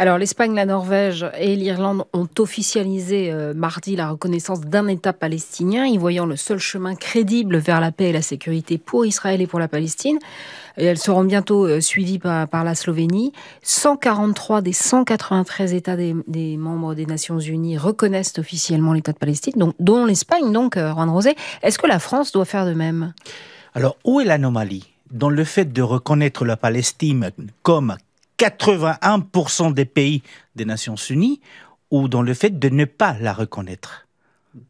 Alors, l'Espagne, la Norvège et l'Irlande ont officialisé mardi la reconnaissance d'un État palestinien, y voyant le seul chemin crédible vers la paix et la sécurité pour Israël et pour la Palestine. Et elles seront bientôt suivies par la Slovénie. 143 des 193 États des membres des Nations Unies reconnaissent officiellement l'État de Palestine, dont l'Espagne, Juan Rosé. Est-ce que la France doit faire de même? Alors, où est l'anomalie? Dans le fait de reconnaître la Palestine comme 81% des pays des Nations Unies, ou dans le fait de ne pas la reconnaître?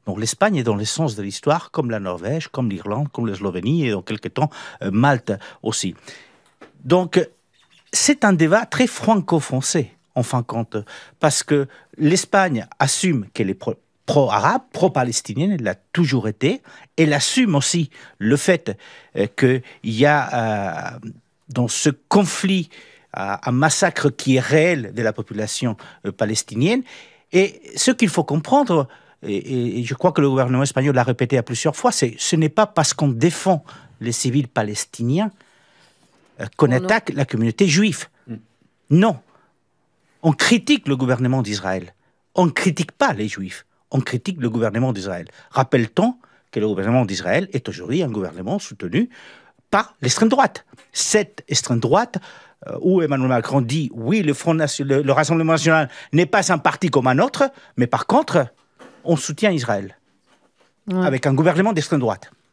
Donc l'Espagne est dans le sens de l'histoire, comme la Norvège, comme l'Irlande, comme la Slovénie, et dans quelques temps, Malte aussi. Donc, c'est un débat très franco-français, en fin de compte, parce que l'Espagne assume qu'elle est pro-arabe, pro-palestinienne, elle l'a toujours été. Elle assume aussi le fait qu'il y a dans ce conflit un massacre qui est réel de la population palestinienne. Et ce qu'il faut comprendre, et je crois que le gouvernement espagnol l'a répété à plusieurs fois, ce n'est pas parce qu'on défend les civils palestiniens qu'on attaque la communauté juive. Non. On critique le gouvernement d'Israël. On ne critique pas les juifs. On critique le gouvernement d'Israël. Rappelle-t-on que le gouvernement d'Israël est aujourd'hui un gouvernement soutenu par l'extrême droite. Cette extrême droite, où Emmanuel Macron dit « Oui, le Rassemblement national n'est pas un parti comme un autre, mais par contre, on soutient Israël. » Avec un gouvernement d'extrême droite.